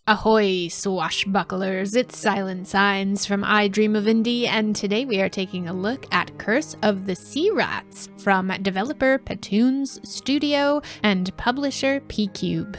Ahoy, swashbucklers! It's Silent Signs from I Dream of Indie, and today we are taking a look at Curse of the Sea Rats from developer Petoons Studio and publisher PQube.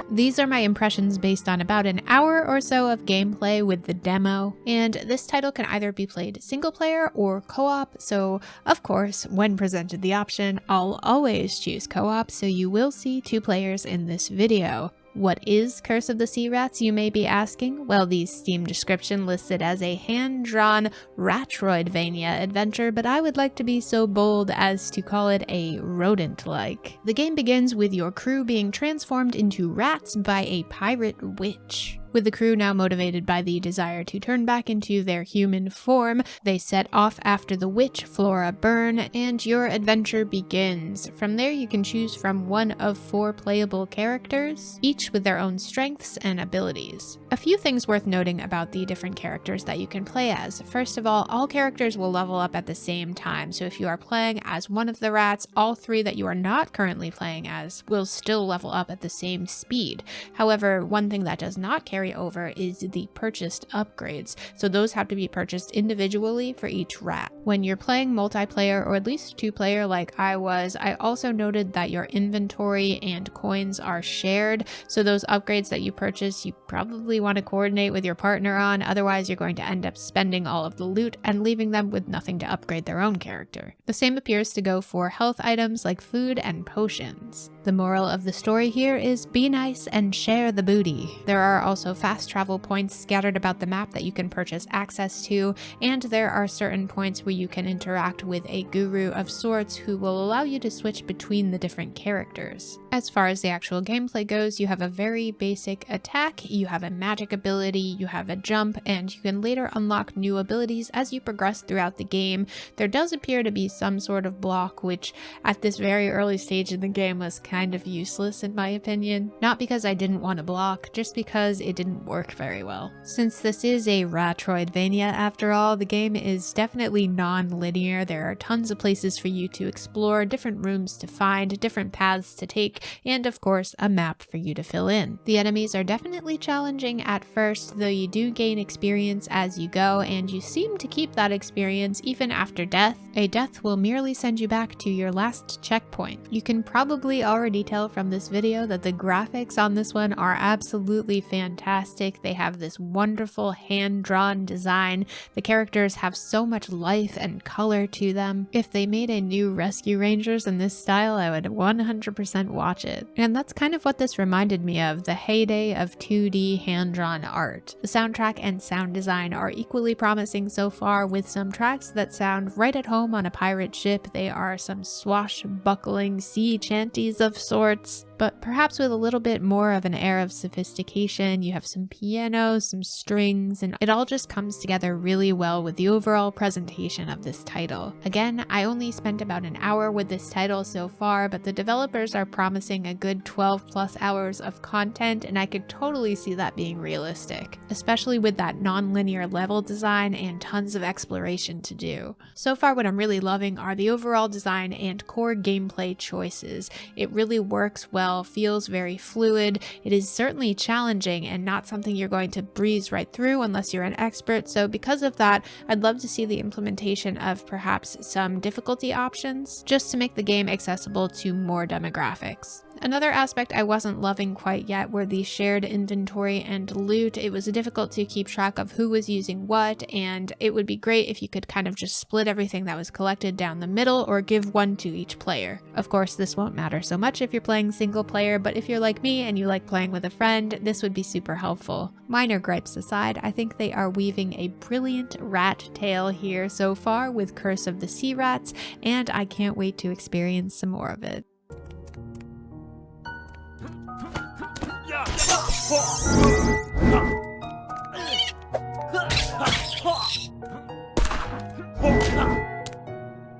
These are my impressions based on about an hour or so of gameplay with the demo, and this title can either be played single player or co-op, so of course, when presented the option, I'll always choose co-op, so you will see 2 players in this video. What is Curse of the Sea Rats, you may be asking? Well, the Steam description lists it as a hand-drawn ratoidvania adventure, but I would like to be so bold as to call it a rodent-like. The game begins with your crew being transformed into rats by a pirate witch. With the crew now motivated by the desire to turn back into their human form, they set off after the witch Flora Byrne, and your adventure begins. From there you can choose from one of 4 playable characters, each with their own strengths and abilities. A few things worth noting about the different characters that you can play as. First of all characters will level up at the same time, so if you are playing as one of the rats, all 3 that you are not currently playing as will still level up at the same speed. However, one thing that does not carry over is the purchased upgrades, so those have to be purchased individually for each rat. When you're playing multiplayer, or at least 2-player like I was, I also noted that your inventory and coins are shared, so those upgrades that you purchase you probably want to coordinate with your partner on, otherwise you're going to end up spending all of the loot and leaving them with nothing to upgrade their own character. The same appears to go for health items like food and potions. The moral of the story here is be nice and share the booty. There are also fast travel points scattered about the map that you can purchase access to, and there are certain points where you can interact with a guru of sorts who will allow you to switch between the different characters. As far as the actual gameplay goes, you have a very basic attack, you have a magic ability, you have a jump, and you can later unlock new abilities as you progress throughout the game. There does appear to be some sort of block, which at this very early stage in the game was kind of useless in my opinion. Not because I didn't want to block, just because it didn't work very well. Since this is a ratoidvania after all, the game is definitely non-linear. There are tons of places for you to explore, different rooms to find, different paths to take, and of course a map for you to fill in. The enemies are definitely challenging at first, though you do gain experience as you go, and you seem to keep that experience even after death. A death will merely send you back to your last checkpoint. You can probably already tell from this video that the graphics on this one are absolutely fantastic. They have this wonderful hand-drawn design. The characters have so much life and color to them. If they made a new Rescue Rangers in this style, I would 100% watch it. And that's kind of what this reminded me of, the heyday of 2D hand-drawn art. The soundtrack and sound design are equally promising so far, with some tracks that sound right at home on a pirate ship. They are some swashbuckling sea chanties of sorts, but perhaps with a little bit more of an air of sophistication. You have some piano, some strings, and it all just comes together really well with the overall presentation of this title. Again, I only spent about an hour with this title so far, but the developers are promising a good 12 plus hours of content, and I could totally see that being realistic, especially with that non-linear level design and tons of exploration to do. So far, what I'm really loving are the overall design and core gameplay choices. It really works well, feels very fluid. It is certainly challenging and not something you're going to breeze right through unless you're an expert, so because of that, I'd love to see the implementation of perhaps some difficulty options, just to make the game accessible to more demographics. Another aspect I wasn't loving quite yet were the shared inventory and loot. It was difficult to keep track of who was using what, and it would be great if you could kind of just split everything that was collected down the middle or give one to each player. Of course, this won't matter so much if you're playing single player, but if you're like me and you like playing with a friend, this would be super helpful. Minor gripes aside, I think they are weaving a brilliant rat tale here so far with Curse of the Sea Rats, and I can't wait to experience some more of it.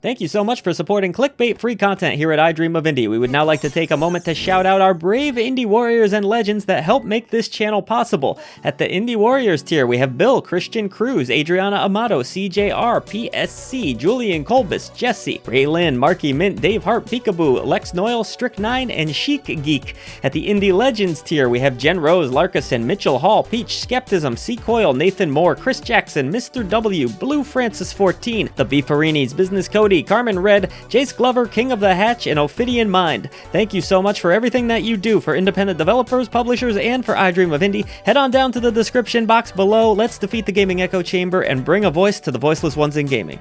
Thank you so much for supporting clickbait-free content here at I Dream of Indie. We would now like to take a moment to shout out our brave indie warriors and legends that help make this channel possible. At the Indie Warriors tier, we have Bill, Christian Cruz, Adriana Amato, CJR, PSC, Julian Colbus, Jesse, Raylyn, Marky Mint, Dave Hart, Peekaboo, Lex Noyle, Strick9, and Chic Geek. At the Indie Legends tier, we have Jen Rose, Larkison, Mitchell Hall, Peach, Skepticism, C. Coyle, Nathan Moore, Chris Jackson, Mr. W, Blue Francis 14, The Beefarinis, Business Cody, Carmen Red, Jace Glover, King of the Hatch, and Ophidian Mind. Thank you so much for everything that you do for independent developers, publishers, and for I Dream of Indie. Head on down to the description box below. Let's defeat the gaming echo chamber and bring a voice to the voiceless ones in gaming.